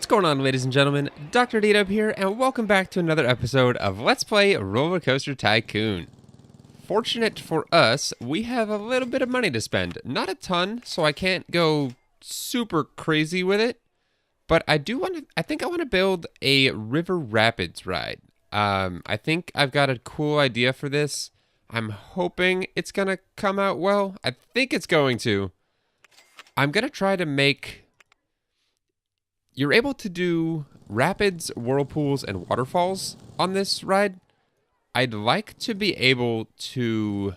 going on, ladies and gentlemen? DoctorDDub here, and welcome back to another episode of Let's Play RollerCoaster Tycoon. Fortunate for us, we have a little bit of money to spend. Not a ton, so I can't go super crazy with it. But I think I want to build a river rapids ride. I think I've got a cool idea for this. I'm hoping it's gonna come out well. I think it's going to. I'm gonna try to make... You're able to do rapids, whirlpools, and waterfalls on this ride. I'd like to be able to...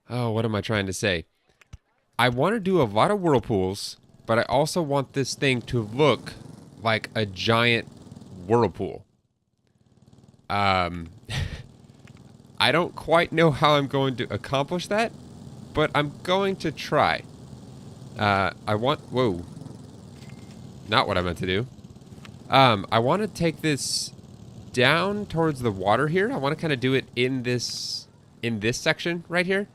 Oh, what am I trying to say? I want to do a lot of whirlpools, but I also want this thing to look like a giant whirlpool. I don't quite know how I'm going to accomplish that, but I'm going to try. Whoa. Not what I meant to do. I want to take this down towards the water here. I want to kind of do it in this section right here.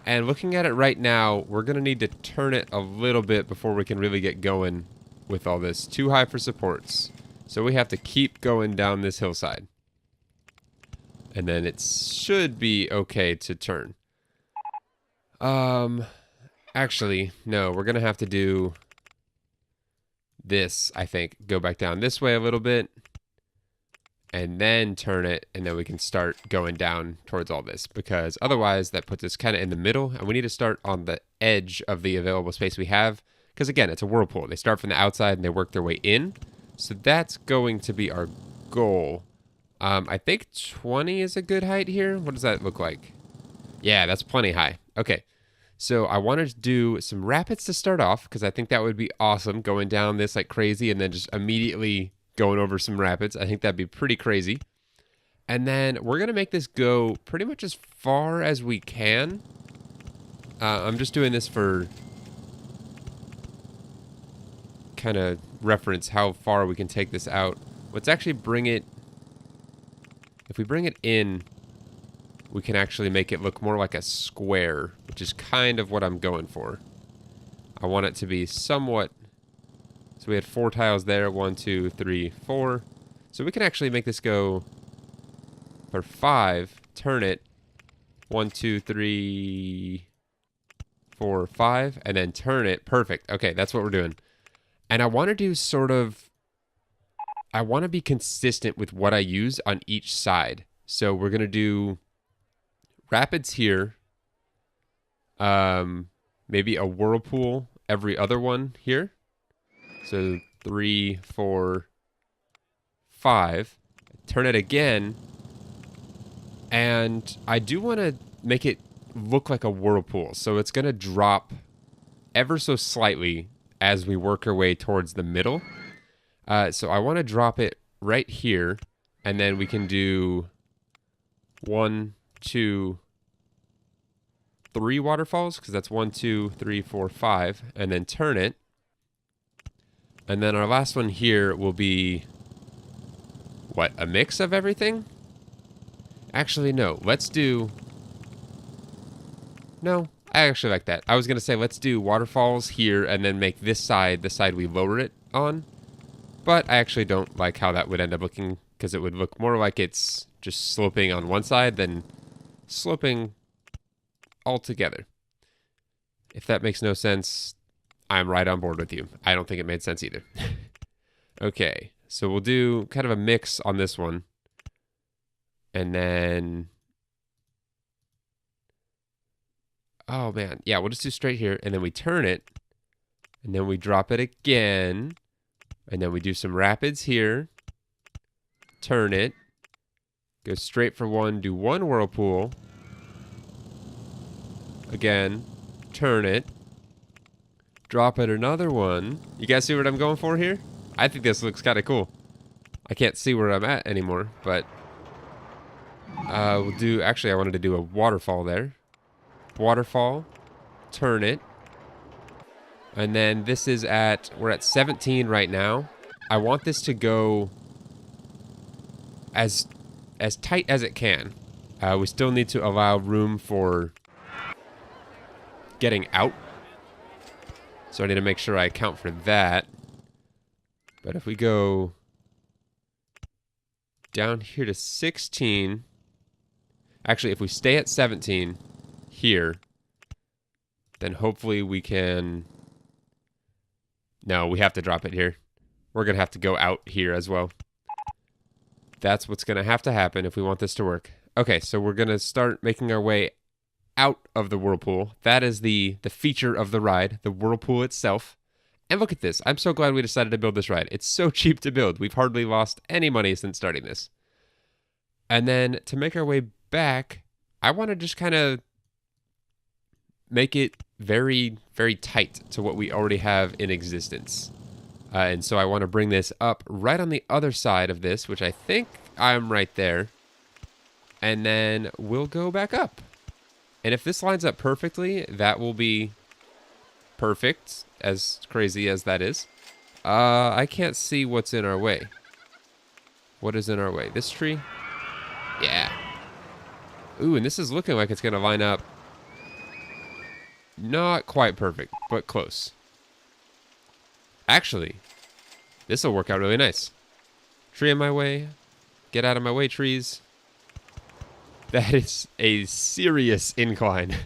And looking at it right now, we're going to need to turn it a little bit before we can really get going with all this. Too high for supports. So we have to keep going down this hillside. And then it should be okay to turn. Actually, no, we're going to have to do... this, I think. Go back down this way a little bit. And then turn it. And then we can start going down towards all this. Because otherwise that puts us kind of in the middle. And we need to start on the edge of the available space we have. Because again, it's a whirlpool. They start from the outside and they work their way in. So that's going to be our goal. I think 20 is a good height here. What does that look like? Yeah, that's plenty high. Okay. So I wanted to do some rapids to start off, because I think that would be awesome, going down this like crazy and then just immediately going over some rapids. I think that'd be pretty crazy. And then we're going to make this go pretty much as far as we can. I'm just doing this for kind of reference how far we can take this out. Let's actually bring it... If we bring it in... we can actually make it look more like a square, which is kind of what I'm going for. I want it to be somewhat... So we had 4 tiles there. 1, 2, 3, 4. So we can actually make this go for 5. Turn it. 1, 2, 3, 4, 5. And then turn it. Perfect. Okay, that's what we're doing. And I want to do sort of... I want to be consistent with what I use on each side. So we're going to do... rapids here, maybe a whirlpool every other one here. So 3, 4, 5. Turn it again, and I do want to make it look like a whirlpool. So it's going to drop ever so slightly as we work our way towards the middle. So I want to drop it right here, and then we can do 1, 2, 3 waterfalls, because that's 1, 2, 3, 4, 5, and then turn it. And then our last one here will be, what, a mix of everything? Actually, no. Let's do... No, I actually like that. I was going to say let's do waterfalls here and then make this side the side we lower it on. But I actually don't like how that would end up looking, because it would look more like it's just sloping on one side than sloping altogether. If that makes no sense, I'm right on board with you. I don't think it made sense either. Okay, so we'll do kind of a mix on this one. And then... oh man, yeah, we'll just do straight here, and then we turn it, and then we drop it again, and then we do some rapids here, turn it, go straight for 1, do 1 whirlpool, again, turn it, drop it another one. You guys see what I'm going for here? I think this looks kind of cool. I can't see where I'm at anymore, but we'll do... actually, I wanted to do a waterfall there. Waterfall, turn it, and then this is at... we're at 17 right now. I want this to go as tight as it can. We still need to allow room for getting out. So I need to make sure I account for that. But if we go down here to 16, actually, if we stay at 17 here, then hopefully we can... No, we have to drop it here. We're going to have to go out here as well. That's what's going to have to happen if we want this to work. Okay, so we're going to start making our way out of the Whirlpool. That is the feature of the ride, the Whirlpool itself. And look at this. I'm so glad we decided to build this ride. It's so cheap to build. We've hardly lost any money since starting this. And then to make our way back, I want to just kind of make it very, very tight to what we already have in existence. And so I want to bring this up right on the other side of this, which I think I'm right there. And then we'll go back up. And if this lines up perfectly, that will be perfect, as crazy as that is. I can't see what's in our way. What is in our way? This tree? Yeah. Ooh, and this is looking like it's going to line up. Not quite perfect, but close. Actually, this will work out really nice. Tree in my way. Get out of my way, trees. That is a serious incline.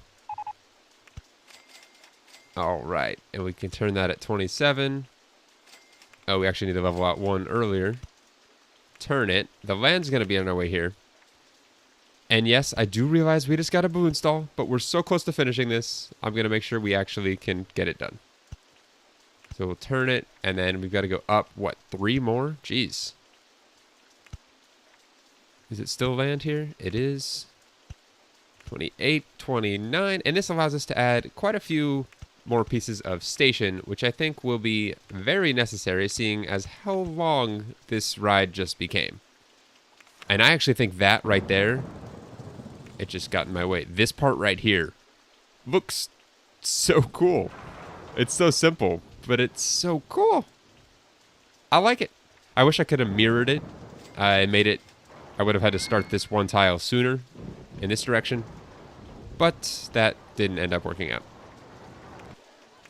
All right, and we can turn that at 27. Oh, we actually need to level out one earlier. Turn it. The land's going to be on our way here. And yes, I do realize we just got a balloon stall, but we're so close to finishing this, I'm going to make sure we actually can get it done. So we'll turn it, and then we've got to go up, what, 3 more? Jeez. Is it still land here? It is. 28, 29, and this allows us to add quite a few more pieces of station, which I think will be very necessary, seeing as how long this ride just became. And I actually think that right there, it just got in my way. This part right here looks so cool. It's so simple, but it's so cool. I like it. I wish I could have mirrored it. I would have had to start this one tile sooner in this direction, but that didn't end up working out.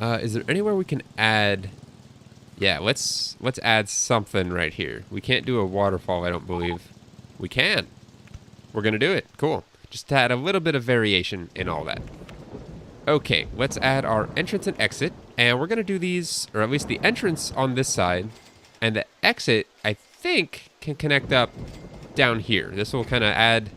Is there anywhere we can add? Yeah, let's add something right here. We can't do a waterfall, I don't believe. We can. We're gonna do it. Cool. Just to add a little bit of variation in all that. Okay, let's add our entrance and exit, and we're gonna do these, or at least the entrance on this side, and the exit, I think, can connect up down here. This will kind of add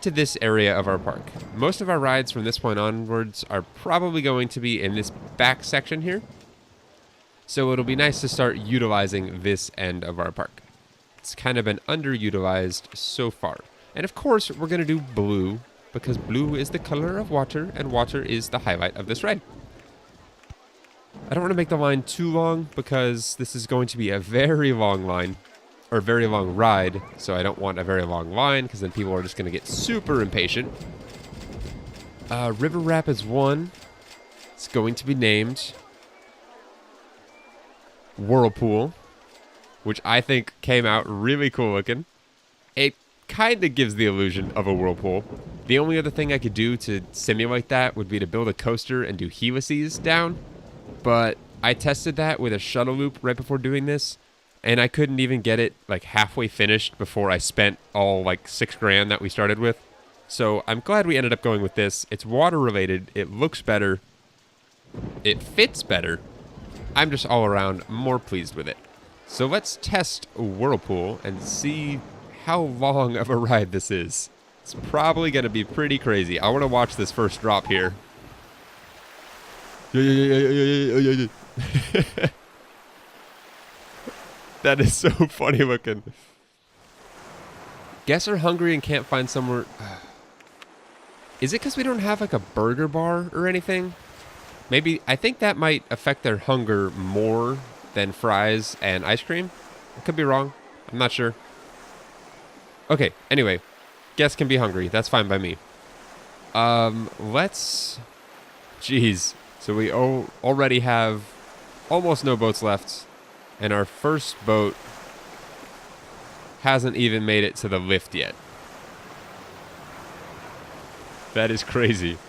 to this area of our park. Most of our rides from this point onwards are probably going to be in this back section here. So it'll be nice to start utilizing this end of our park. It's kind of been underutilized so far. And of course, we're going to do blue, because blue is the color of water, and water is the highlight of this ride. I don't want to make the line too long, because this is going to be a very long line. Or very long ride, so I don't want a very long line, because then people are just going to get super impatient. River Rapids 1. It's going to be named Whirlpool, which I think came out really cool looking. It kind of gives the illusion of a whirlpool. The only other thing I could do to simulate that would be to build a coaster and do helices down, but I tested that with a shuttle loop right before doing this, and I couldn't even get it like halfway finished before I spent all like $6 grand that we started with. So I'm glad we ended up going with this. It's water related. It looks better. It fits better. I'm just all around more pleased with it. So let's test Whirlpool and see how long of a ride this is. It's probably going to be pretty crazy. I want to watch this first drop here. That is so funny looking. Guess we're hungry and can't find somewhere. Is it because we don't have like a burger bar or anything? Maybe, I think that might affect their hunger more than fries and ice cream. I could be wrong. I'm not sure. Okay, anyway. Guests can be hungry. That's fine by me. Let's... Jeez. So we already have almost no boats left. And our first boat hasn't even made it to the lift yet. That is crazy.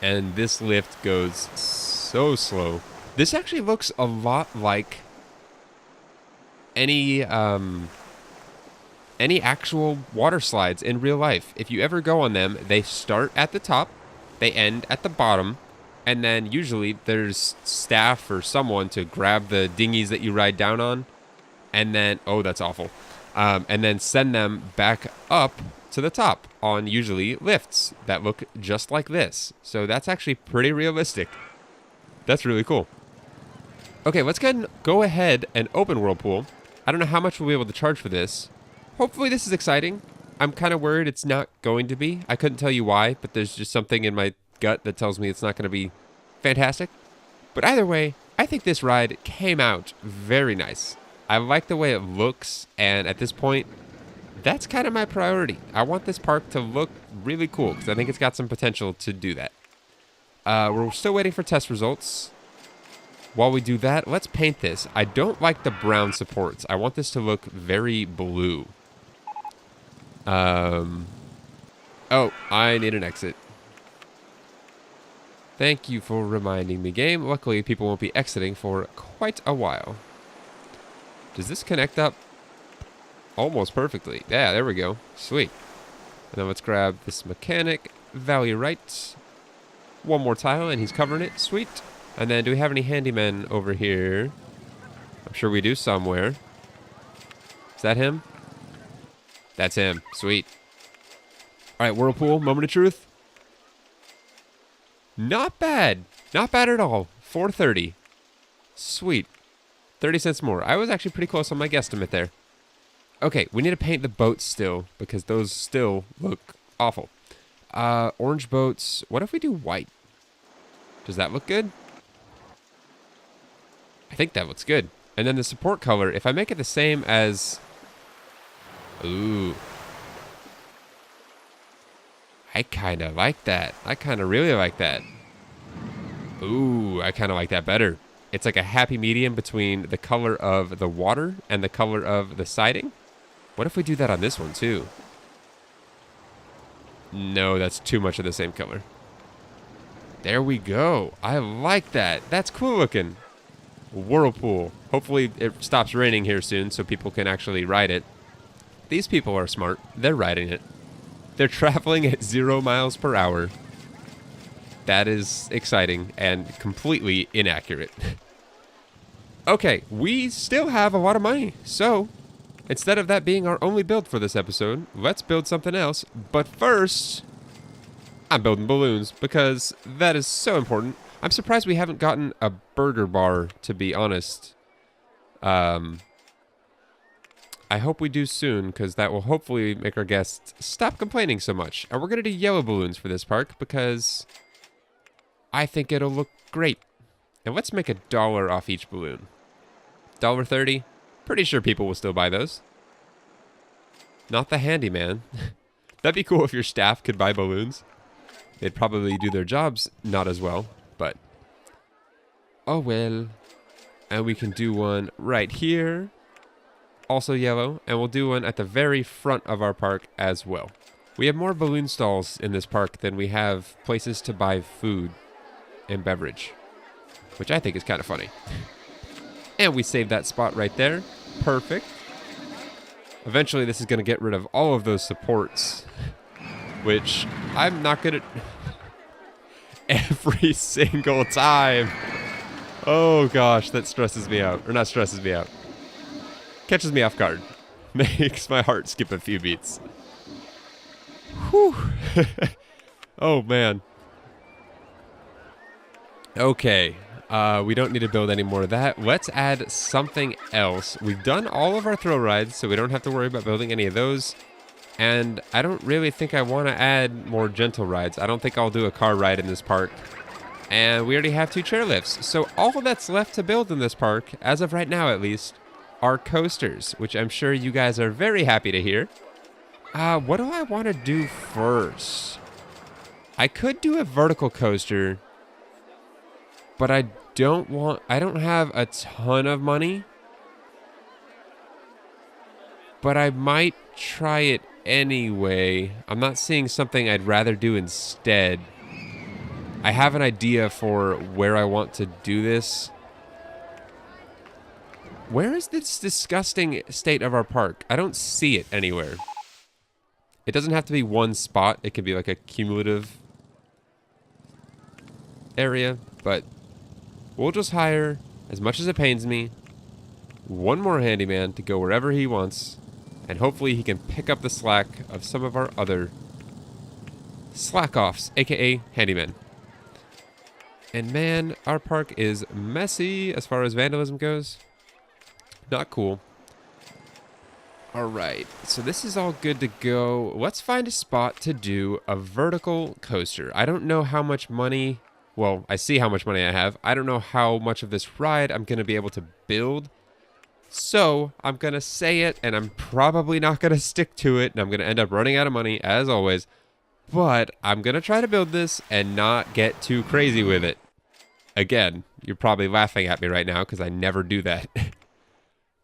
And this lift goes so slow. This actually looks a lot like any actual water slides in real life. If you ever go on them, they start at the top, they end at the bottom, and then usually there's staff or someone to grab the dinghies that you ride down on, and then, oh, that's awful, and then send them back up to the top on usually lifts that look just like this. So that's actually pretty realistic. That's really cool. Okay, let's go ahead and open Whirlpool. I don't know how much we'll be able to charge for this. Hopefully this is exciting. I'm kind of worried it's not going to be. I couldn't tell you why, but there's just something in my gut that tells me it's not going to be fantastic. But either way, I think this ride came out very nice. I like the way it looks, and at this point, that's kind of my priority. I want this park to look really cool, because I think it's got some potential to do that. We're still waiting for test results. While we do that, let's paint this. I don't like the brown supports. I want this to look very blue. Oh, I need an exit. Thank you for reminding me, game. Luckily, people won't be exiting for quite a while. Does this connect up? Almost perfectly. Yeah, there we go. Sweet. And then let's grab this mechanic. Valley right. One more tile, and he's covering it. Sweet. And then, do we have any handymen over here? I'm sure we do somewhere. Is that him? That's him. Sweet. All right, Whirlpool, moment of truth. Not bad. Not bad at all. 430. Sweet. 30 cents more. I was actually pretty close on my guesstimate there. Okay, we need to paint the boats still, because those still look awful. Orange boats. What if we do white? Does that look good? I think that looks good. And then the support color, if I make it the same as... Ooh. I kind of like that. I kind of really like that. Ooh, I kind of like that better. It's like a happy medium between the color of the water and the color of the siding. What if we do that on this one too? No, that's too much of the same color. There we go. I like that. That's cool looking. Whirlpool. Hopefully it stops raining here soon so people can actually ride it. These people are smart. They're riding it. They're traveling at 0 miles per hour. That is exciting and completely inaccurate. Okay, we still have a lot of money. So, instead of that being our only build for this episode, let's build something else. But first, I'm building balloons because that is so important. I'm surprised we haven't gotten a burger bar, to be honest. I hope we do soon, because that will hopefully make our guests stop complaining so much. And we're going to do yellow balloons for this park, because I think it'll look great. And let's make $1 off each balloon. $1.30? Pretty sure people will still buy those. Not the handyman. That'd be cool if your staff could buy balloons. They'd probably do their jobs not as well, but... oh well. And we can do one right here. Also yellow, and we'll do one at the very front of our park as well. We have more balloon stalls in this park than we have places to buy food and beverage, which I think is kind of funny. And we saved that spot right there. Perfect. Eventually this is going to get rid of all of those supports, which I'm not good at every single time. Oh gosh, that stresses me out. Or not stresses me out. Catches me off guard. Makes my heart skip a few beats. Whew. Oh, man. Okay. We don't need to build any more of that. Let's add something else. We've done all of our throw rides, so we don't have to worry about building any of those. And I don't really think I want to add more gentle rides. I don't think I'll do a car ride in this park. And we already have 2 chairlifts. So all that's left to build in this park, as of right now at least, are coasters, which I'm sure you guys are very happy to hear. What do I want to do first? I could do a vertical coaster, but I don't have a ton of money. But I might try it anyway. I'm not seeing something I'd rather do instead. I have an idea for where I want to do this. Where is this disgusting state of our park? I don't see it anywhere. It doesn't have to be one spot. It could be like a cumulative area, but we'll just hire, as much as it pains me, one more handyman to go wherever he wants, and hopefully he can pick up the slack of some of our other slack-offs, aka handymen. And man, our park is messy as far as vandalism goes. Not cool. Alright, so this is all good to go. Let's find a spot to do a vertical coaster. I don't know how much money... Well, I see how much money I have. I don't know how much of this ride I'm going to be able to build. So, I'm going to say it, and I'm probably not going to stick to it, and I'm going to end up running out of money, as always. But I'm going to try to build this and not get too crazy with it. Again, you're probably laughing at me right now because I never do that.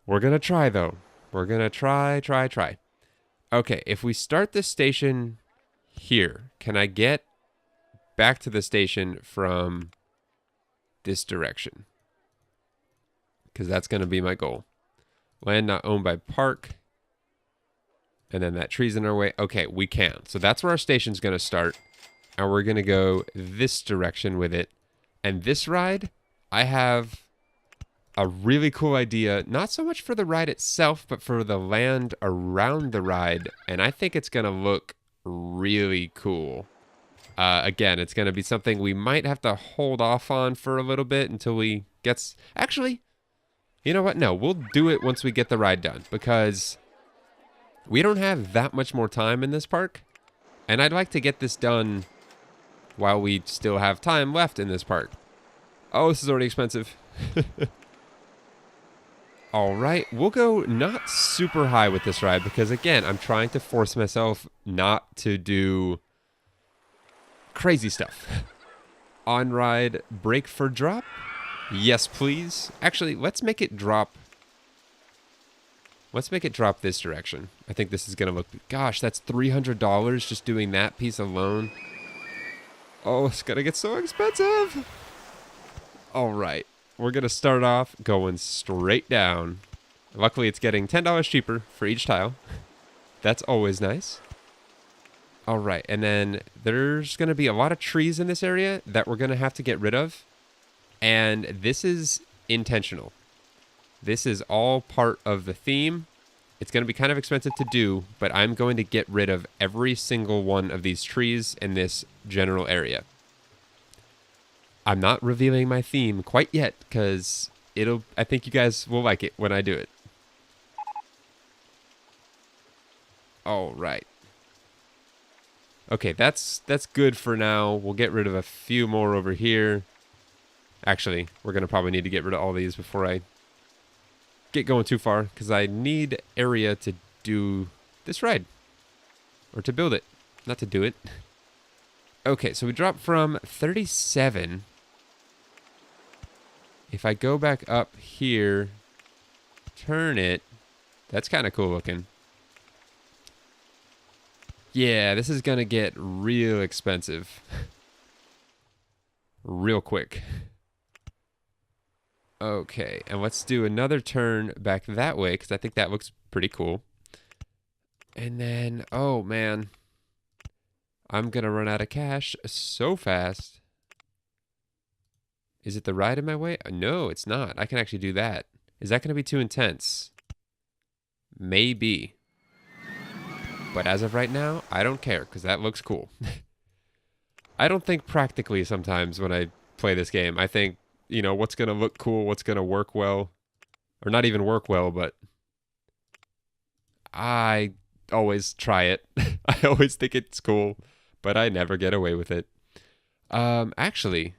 We're going to try, though. We're going to try. Okay, if we start the station here, can I get back to the station from this direction? Because that's going to be my goal. Land not owned by park. And then that tree's in our way. Okay, we can. So that's where our station's going to start. And we're going to go this direction with it. And this ride, I have a really cool idea. Not so much for the ride itself, but for the land around the ride. And I think it's going to look really cool. Again, it's going to be something we might have to hold off on for a little bit until we get... Actually, you know what? No, we'll do it once we get the ride done. Because we don't have that much more time in this park. And I'd like to get this done while we still have time left in this park. Oh, this is already expensive. Alright, we'll go not super high with this ride because, again, I'm trying to force myself not to do crazy stuff. On ride, brake for drop. Yes, please. Actually, let's make it drop. Let's make it drop this direction. I think this is going to look... Gosh, that's $300 just doing that piece alone. Oh, it's going to get so expensive. All right. We're going to start off going straight down. Luckily, it's getting $10 cheaper for each tile. That's always nice. All right. And then there's going to be a lot of trees in this area that we're going to have to get rid of. And this is intentional. This is all part of the theme. It's going to be kind of expensive to do, but I'm going to get rid of every single one of these trees in this general area. I'm not revealing my theme quite yet because I think you guys will like it when I do it. All right. Okay, that's good for now. We'll get rid of a few more over here. Actually, we're going to probably need to get rid of all these before I get going too far because I need area to do this ride. Or to build it. Not to do it. Okay, so we dropped from 37. If I go back up here, turn it, that's kind of cool looking. Yeah, this is going to get real expensive. Real quick. Okay, and let's do another turn back that way because I think that looks pretty cool. And then, oh man, I'm going to run out of cash so fast. Is it the ride in my way? No, it's not. I can actually do that. Is that going to be too intense? Maybe. But as of right now, I don't care because that looks cool. I don't think practically sometimes when I play this game. I think, you know, what's going to look cool, what's going to work well. Or not even work well, but I always try it. I always think it's cool, but I never get away with it. Actually...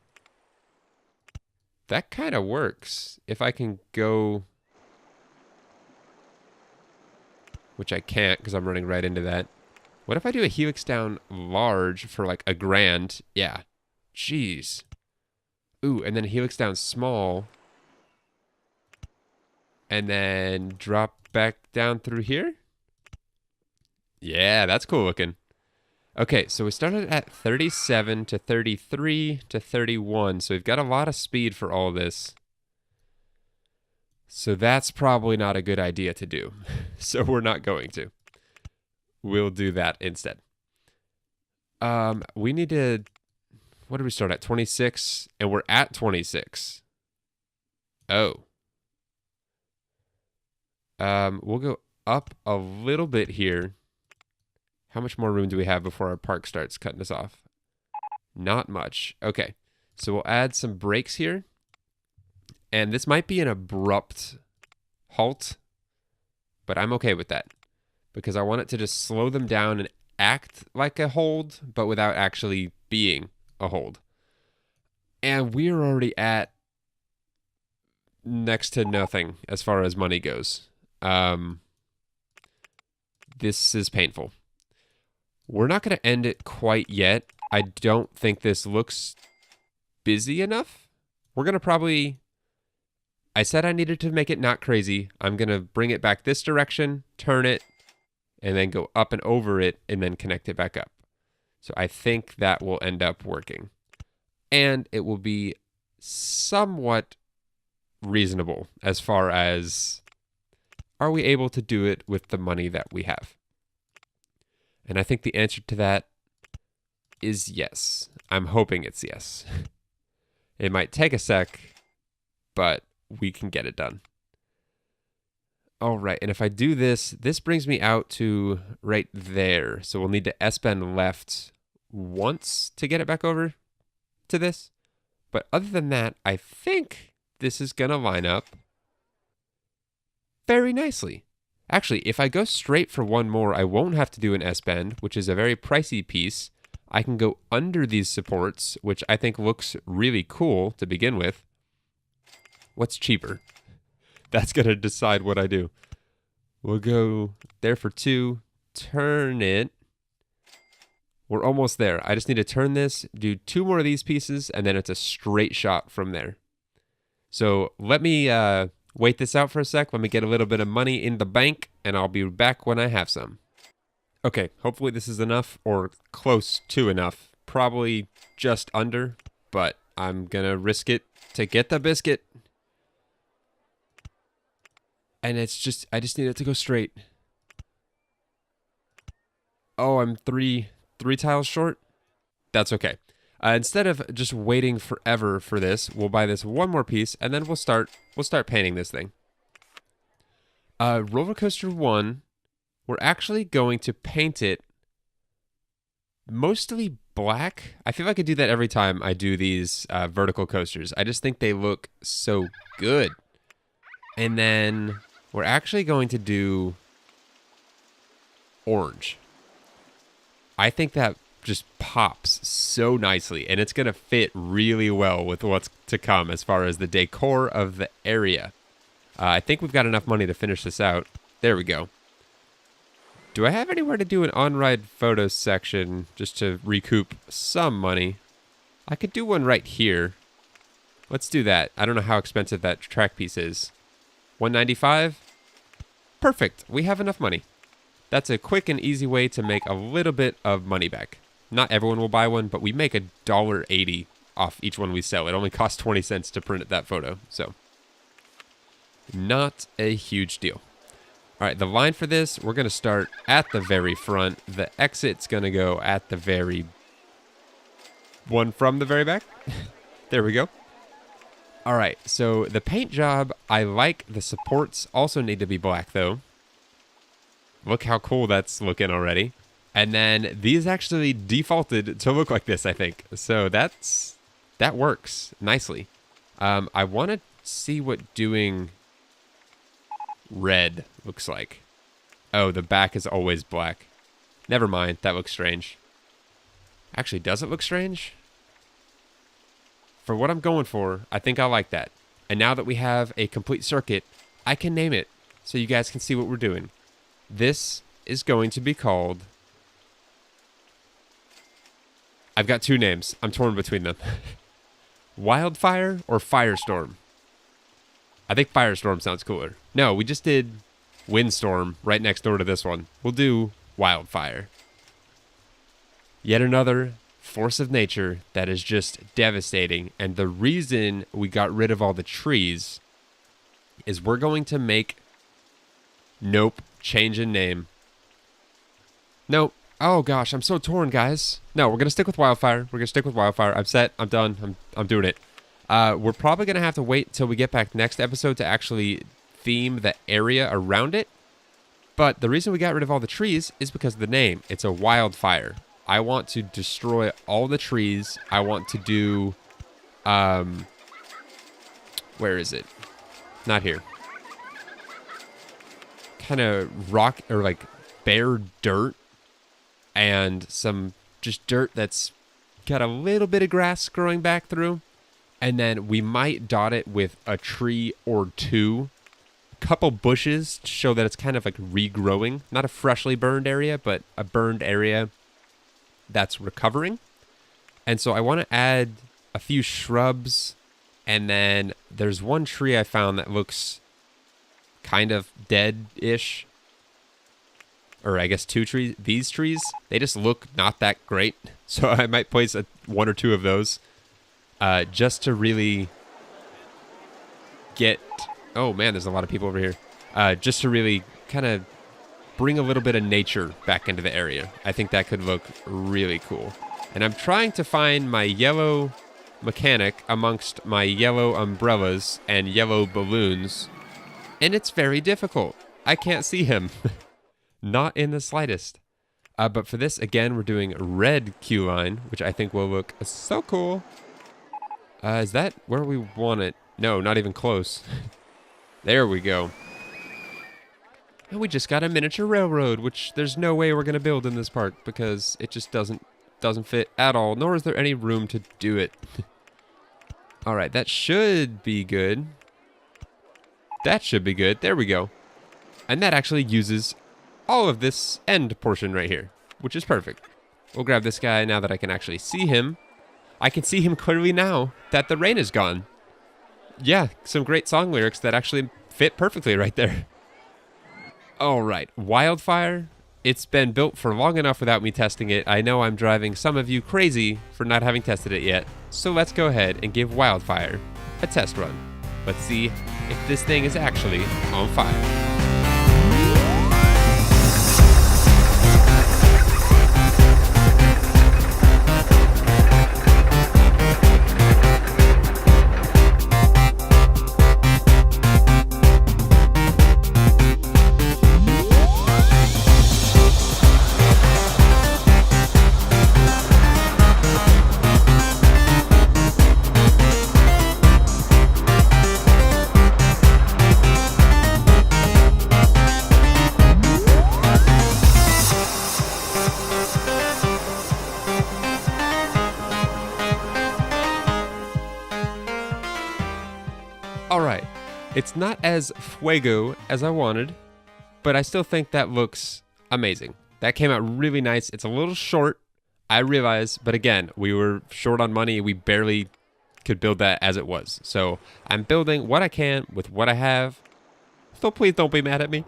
that kind of works. If I can go... which I can't because I'm running right into that. What if I do a helix down large for like $1,000? Yeah. Jeez. Ooh, and then helix down small. And then drop back down through here? Yeah, that's cool looking. Okay, so we started at 37 to 33 to 31, so we've got a lot of speed for all this. So that's probably not a good idea to do. So we're not going to. We'll do that instead. We need to, what did we start at? 26, and we're at 26. Oh. We'll go up a little bit here. How much more room do we have before our park starts cutting us off? Not much. Okay. So we'll add some brakes here. And this might be an abrupt halt, but I'm okay with that because I want it to just slow them down and act like a hold, but without actually being a hold. And we're already at next to nothing as far as money goes. This is painful. We're not going to end it quite yet. I don't think this looks busy enough. We're going to probably... I said I needed to make it not crazy. I'm going to bring it back this direction, turn it, and then go up and over it, and then connect it back up. So I think that will end up working. And it will be somewhat reasonable as far as, are we able to do it with the money that we have? And I think the answer to that is yes. I'm hoping it's yes. It might take a sec, but we can get it done. All right, and if I do this, this brings me out to right there. So we'll need to S-bend left once to get it back over to this. But other than that, I think this is going to line up very nicely. Actually, if I go straight for one more, I won't have to do an S-bend, which is a very pricey piece. I can go under these supports, which I think looks really cool to begin with. What's cheaper? That's going to decide what I do. We'll go there for 2, turn it. We're almost there. I just need to turn this, do 2 more of these pieces, and then it's a straight shot from there. So let me wait this out for a sec. Let me get a little bit of money in the bank, and I'll be back when I have some. Okay, hopefully this is enough or close to enough. Probably just under, but I'm going to risk it to get the biscuit. And it's just, I just need it to go straight. Oh, I'm three tiles short? That's okay. Instead of just waiting forever for this, we'll buy this one more piece, and then we'll start painting this thing. Roller Coaster 1, we're actually going to paint it mostly black. I feel like I do that every time I do these vertical coasters. I just think they look so good. And then we're actually going to do orange. I think that just pops so nicely, and it's going to fit really well with what's to come as far as the decor of the area. I think we've got enough money to finish this out. There we go. Do I have anywhere to do an on-ride photos section just to recoup some money? I could do one right here. Let's do that. I don't know how expensive that track piece is. $195? Perfect. We have enough money. That's a quick and easy way to make a little bit of money back. Not everyone will buy one, but we make $1.80 off each one we sell. It only costs 20 cents to print that photo, so not a huge deal. All right, the line for this, we're going to start at the very front. The exit's going to go at the very one from the very back. There we go. All right, so the paint job, I like. The supports also need to be black, though. Look how cool that's looking already. And then these actually defaulted to look like this, I think. So that works nicely. I want to see what doing red looks like. Oh, the back is always black. Never mind, that looks strange. Actually, does it look strange? For what I'm going for, I think I like that. And now that we have a complete circuit, I can name it so you guys can see what we're doing. This is going to be called... I've got 2 names. I'm torn between them. Wildfire or Firestorm? I think Firestorm sounds cooler. No, we just did Windstorm right next door to this one. We'll do Wildfire. Yet another force of nature that is just devastating. And the reason we got rid of all the trees is we're going to make... Nope. Change in name. Nope. Oh gosh, I'm so torn, guys. No, we're gonna stick with Wildfire. We're gonna stick with Wildfire. I'm set. I'm done. I'm doing it. We're probably gonna have to wait till we get back next episode to actually theme the area around it. But the reason we got rid of all the trees is because of the name. It's a wildfire. I want to destroy all the trees. I want to do, where is it? Not here. Kind of rock or like bare dirt. And some just dirt that's got a little bit of grass growing back through. And then we might dot it with a tree or two. Couple bushes to show that it's kind of like regrowing. Not a freshly burned area, but a burned area that's recovering. And so I want to add a few shrubs. And then there's one tree I found that looks kind of dead-ish. Or I guess two trees. These trees, they just look not that great. So I might place one or two of those just to really get... Oh man, there's a lot of people over here. Just to really kind of bring a little bit of nature back into the area. I think that could look really cool. And I'm trying to find my yellow mechanic amongst my yellow umbrellas and yellow balloons. And it's very difficult. I can't see him. Not in the slightest. But for this, again, we're doing red queue line, which I think will look so cool. Is that where we want it? No, not even close. There we go. And we just got a miniature railroad, which there's no way we're going to build in this park because it just doesn't fit at all, nor is there any room to do it. All right, that should be good. That should be good. There we go. And that actually uses all of this end portion right here, which is perfect. We'll grab this guy now that I can actually see him. I can see him clearly now that the rain is gone. Yeah, some great song lyrics that actually fit perfectly right there. All right, Wildfire. It's been built for long enough without me testing it. I know I'm driving some of you crazy for not having tested it yet. So let's go ahead and give Wildfire a test run. Let's see if this thing is actually on fire. Alright, it's not as fuego as I wanted, but I still think that looks amazing. That came out really nice. It's a little short, I realize, but again, we were short on money. We barely could build that as it was. So I'm building what I can with what I have. So please don't be mad at me.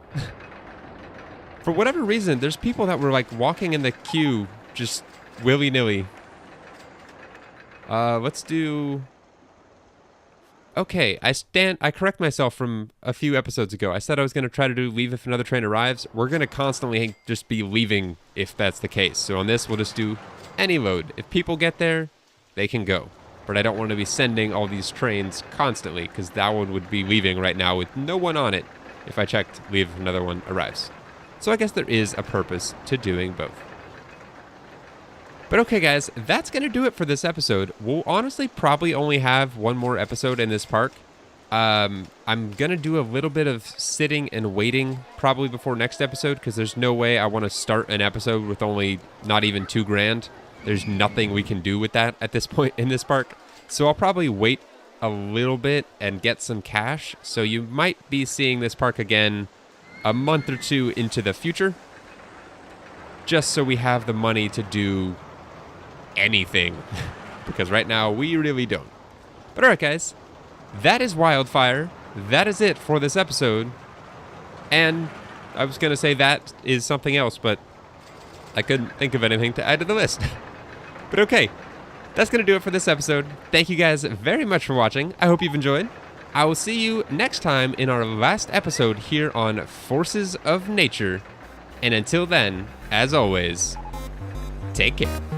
For whatever reason, there's people that were like walking in the queue just willy-nilly. Let's do... Okay, I correct myself from a few episodes ago. I said I was going to try to do leave if another train arrives. We're going to constantly just be leaving if that's the case. So on this, we'll just do any load. If people get there, they can go. But I don't want to be sending all these trains constantly because that one would be leaving right now with no one on it if I checked leave if another one arrives. So I guess there is a purpose to doing both. But okay, guys, that's going to do it for this episode. We'll honestly probably only have one more episode in this park. I'm going to do a little bit of sitting and waiting probably before next episode because there's no way I want to start an episode with only not even $2,000. There's nothing we can do with that at this point in this park. So I'll probably wait a little bit and get some cash. So you might be seeing this park again a month or two into the future. Just so we have the money to do anything because right now we really don't. But alright, guys, that is Wildfire. That is it for this episode. And I was gonna say that is something else, but I couldn't think of anything to add to the list. But okay, that's gonna do it for this episode. Thank you guys very much for watching. I hope you've enjoyed, I will see you next time in our last episode here on Forces of Nature. And until then, as always, take care.